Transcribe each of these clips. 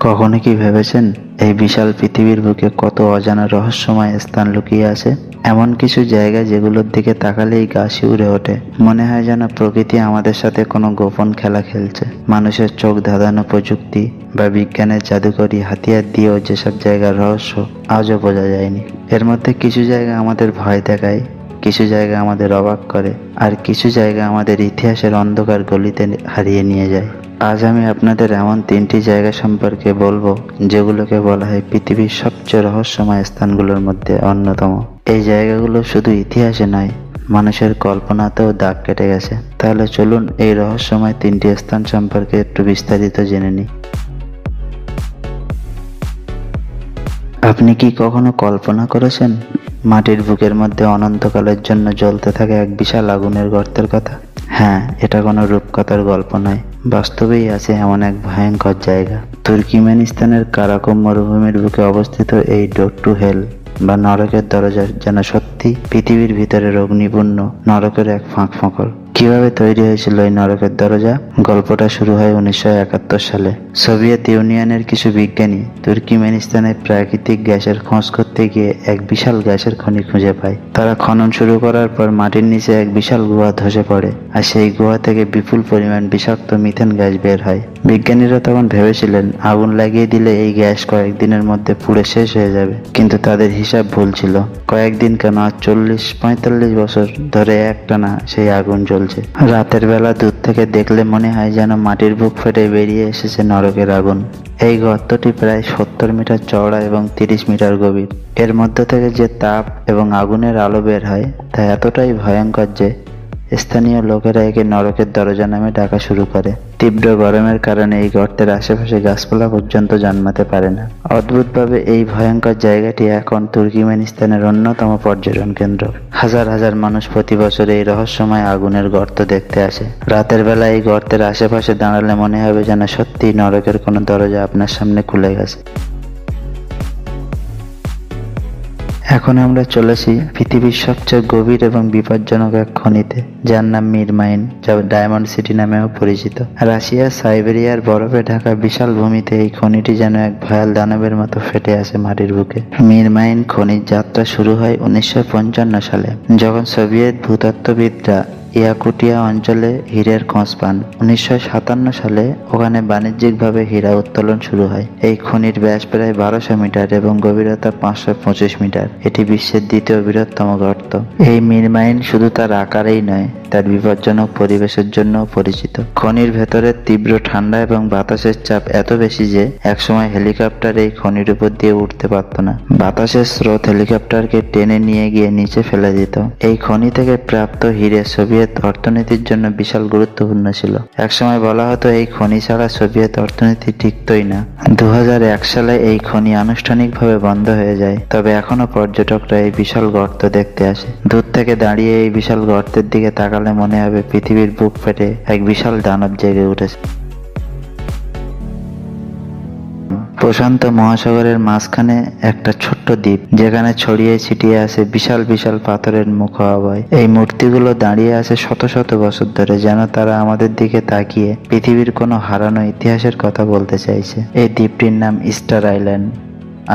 কখনো কি ভেবেছেন এই বিশাল পৃথিবীর বুকে কত অজানা রহস্যময় স্থান লুকিয়ে আছে? এমন কিছু জায়গা যেগুলোর দিকে তাকালেই গা শিউরে ওঠে। মনে হয় যেন প্রকৃতি আমাদের সাথে কোনো গোপন খেলা খেলছে। মানুষের চোখ ধাঁধানো প্রযুক্তি বা বিজ্ঞানের জাদুকরী হাতিয়ার দিয়েও যেসব জায়গার রহস্য আজও বোঝা যায়নি। এর মধ্যে কিছু জায়গা আমাদের ভয় দেখায়, কিছু জায়গা আমাদের অবাক করে, আর কিছু জায়গা আমাদের ইতিহাসের অন্ধকার গলিতে হারিয়ে নিয়ে যায়। আজ আমি আপনাদের এমন 3টি জায়গা সম্পর্কে বলবো যেগুলোকে বলা হয় পৃথিবীর সবচেয়ে রহস্যময় স্থানগুলোর মধ্যে অন্যতম। এই জায়গাগুলো শুধু ইতিহাসে নয়, মানুষের কল্পনাতেও দাগ কেটে গেছে। তাহলে চলুন এই রহস্যময় 3টি স্থান সম্পর্কে একটু বিস্তারিত জেনে নিই। আপনি কি কখনো কল্পনা করেছেন মাটির বুকের মধ্যে অনন্তকালের জন্য জ্বলতে থাকে এক বিশাল আগুনের গর্তের কথা? হ্যাঁ, এটা কোনো রূপকথার গল্প নয়, বাস্তবেই আছে এমন এক ভয়ঙ্কর জায়গা। তুর্কমেনিস্তানের কারাকোম মরুভূমির বুকে অবস্থিত এই ডোর টু হেল বা নরকের দরজা যেন সত্যি পৃথিবীর ভিতরের অগ্নিপূর্ণ নরকের এক ফাঁক ফোকর। কিভাবে তৈরি হয়েছিল এই নরকের দরজা? গল্পটা শুরু হয় 1971 সালে। সোভিয়েত ইউনিয়নের কিছু বিজ্ঞানী তুর্কমেনিস্তানে প্রাকৃতিক গ্যাসের খোঁজ করতে গিয়ে এক বিশাল গ্যাসের খনি খুঁজে পায়। তারা খনন শুরু করার পর মাটির নিচে এক বিশাল গুহা ধসে পড়ে, আর সেই গুহা থেকে বিপুল পরিমাণ বিষাক্ত মিথেন গ্যাস বের হয়। বিজ্ঞানীরা তখন ভেবেছিলেন আগুন লাগিয়ে দিলে এই গ্যাস কয়েকদিনের মধ্যে পুড়ে শেষ হয়ে যাবে, কিন্তু তাদের হিসাব ভুল ছিল। কয়েকদিন কেন, 40-45 বছর ধরে একটানা সেই আগুন জ্বলছে। রাতের বেলা দূর থেকে দেখলে মনে হয় যেন মাটির বুক ফেটে বেরিয়ে এসেছে নরকের আগুন। এই গর্তটি প্রায় 70 মিটার চওড়া এবং 30 মিটার গভীর। এর মধ্য থেকে যে তাপ এবং আগুনের আলো বের হয় তা এতটাই ভয়ঙ্কর যে স্থানীয় লোকেরা একে নরকের দরজা নামে ডাকা শুরু করে। তীব্র গরমের কারণে এই গর্তের আশেপাশে গাছপালা পর্যন্ত জন্মাতে পারে না। অদ্ভুতভাবে এই ভয়ঙ্কর জায়গাটি এখন তুর্কমেনিস্তানের অন্যতম পর্যটন কেন্দ্র। হাজার হাজার মানুষ প্রতি বছর এই রহস্যময় আগুনের গর্ত দেখতে আসে। রাতের বেলা এই গর্তের আশেপাশে দাঁড়ালে মনে হবে যেন সত্যিই নরকের কোনো দরজা আপনার সামনে খুলে গেছে। এখন আমরা চলেছি পৃথিবীর সবচেয়ে গভীর এবং বিপজ্জনক এক খনিতে, যার নাম মির মাইন, যা ডায়মন্ড সিটি নামেও পরিচিত। রাশিয়ার সাইবেরিয়ার বরফে ঢাকা বিশাল ভূমিতে এই খনিটি যেন এক ভয়াল দানবের মতো ফেটে আসে মাটির বুকে। মির মাইন খনির যাত্রা শুরু হয় 1955 সালে, যখন সোভিয়েত ভূতত্ত্ববিদরা ইয়াকুটিয়া অঞ্চলে হীরের খোঁজ পান। 1957 সালে ওখানে বাণিজ্যিকভাবে হীরা উত্তোলন শুরু হয়। এই খনির ব্যাস প্রায় 1200 মিটার এবং গভীরতা 525 মিটার। এটি বিশ্বের দ্বিতীয় বৃহত্তম গর্ত। এই মির মাইন শুধু তার আকারেই নয়, তার বিপজ্জনক পরিবেশের জন্য পরিচিত। খনির ভেতরে তীব্র ঠান্ডা এবং বাতাসের চাপ এত বেশি যে একসময় হেলিকপ্টার এই খনির উপর দিয়ে উঠতে পারত না। বাতাসের স্রোত হেলিকপ্টারকে টেনে নিয়ে গিয়ে নিচে ফেলে দিত। এই খনি থেকে প্রাপ্ত হীরে সোভিয়েত অর্থনীতির জন্য বিশাল গুরুত্বপূর্ণ ছিল। একসময় বলা হতো এই খনি ছাড়া সোভিয়েত অর্থনীতি টিকতই না। 2001 সালে এই খনি আনুষ্ঠানিকভাবে বন্ধ হয়ে যায়, তবে এখনো পর্যটকরা এই বিশাল গর্ত দেখতে আসে। দূর থেকে দাঁড়িয়ে এই বিশাল গর্তের দিকে তাকালে মনে হবে পৃথিবীর বুক ফেটে এক বিশাল দানব জেগে উঠেছে। প্রশান্ত মহাসাগরের মাঝখানে একটা ছোট্ট দ্বীপ, যেখানে ছড়িয়ে ছিটিয়ে আছে বিশাল বিশাল পাথরের মুখাবয়। এই মূর্তিগুলো দাঁড়িয়ে আছে শত শত বছর ধরে, যেন তারা আমাদের দিকে তাকিয়ে পৃথিবীর কোনো হারানো ইতিহাসের কথা বলতে চাইছে। এই দ্বীপটির নাম ইস্টার আইল্যান্ড,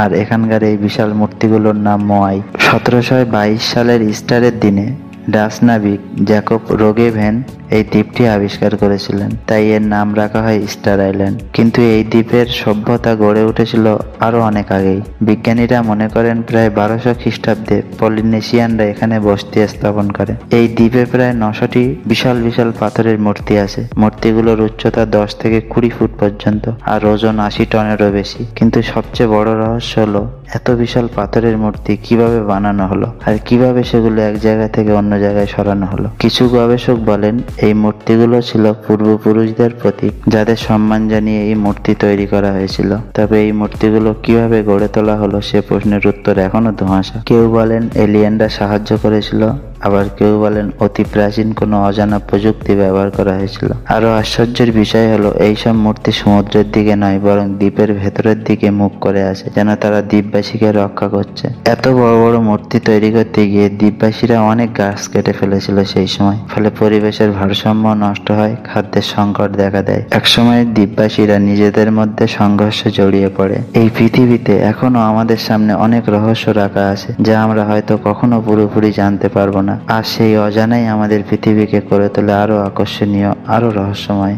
আর এখানকার এই বিশাল মূর্তিগুলোর নাম মোয়াই। 1722 সালের ইস্টারের দিনে ডাচ নাবিক জ্যাকব রোগেভেন এই দ্বীপটি আবিষ্কার করেছিলেন, তাই এর নাম রাখা হয় ইস্টার আইল্যান্ড। কিন্তু এই দ্বীপের সভ্যতা গড়ে উঠেছিল আরো অনেক আগেই। বিজ্ঞানীরা মনে করেন প্রায় 1200 খ্রিস্টাব্দে পলিনেশিয়ানরা এখানে বসতি স্থাপন করে। এই দ্বীপে প্রায় 900টি বিশাল বিশাল পাথরের মূর্তি আছে। মূর্তিগুলোর উচ্চতা 10 থেকে 20 ফুট পর্যন্ত, আর ওজন 80 টনেরও বেশি। কিন্তু সবচেয়ে বড় রহস্য হলো এত বিশাল পাথরের মূর্তি কিভাবে বানানো হলো, আর কিভাবে সেগুলো এক জায়গা থেকে অন্য জায়গায় সরানো হলো। কিছু গবেষক বলেন এই মূর্তিগুলো ছিল পূর্বপুরুষদের প্রতীক, যাদের সম্মান জানিয়ে এই মূর্তি তৈরি করা হয়েছিল। তবে এই মূর্তিগুলো কিভাবে গড়ে তোলা হলো সে প্রশ্নের উত্তর এখনো ধোঁয়াশা। কেউ বলেন এলিয়েনরা সাহায্য করেছিল, আবার কেউ বলেন অতি প্রাচীন কোনো অজানা প্রযুক্তি ব্যবহার করা হয়েছিল। আরো আশ্চর্যের বিষয় হলো এইসব মূর্তি সমুদ্রের দিকে নয়, বরং দ্বীপের ভেতরের দিকে মুখ করে আছে, যেন তারা দ্বীপবাসী দ্বীপবাসীকে রক্ষা করছে। এত বড় বড় মূর্তি তৈরি করতে গিয়ে দ্বীপবাসীরা অনেক গাছ কেটে ফেলেছিল সেই সময়, ফলে পরিবেশের ভারসাম্য নষ্ট হয়, খাদ্যের সংকট দেখা দেয়। একসময় দ্বীপবাসীরা নিজেদের মধ্যে সংঘর্ষে জড়িয়ে পড়ে। এই পৃথিবীতে এখনো আমাদের সামনে অনেক রহস্য রাখা আছে, যা আমরা হয়তো কখনো পুরোপুরি জানতে পারবো না। আর সেই অজানাই আমাদের পৃথিবীকে করে তোলে আরো আকর্ষণীয়, আরো রহস্যময়।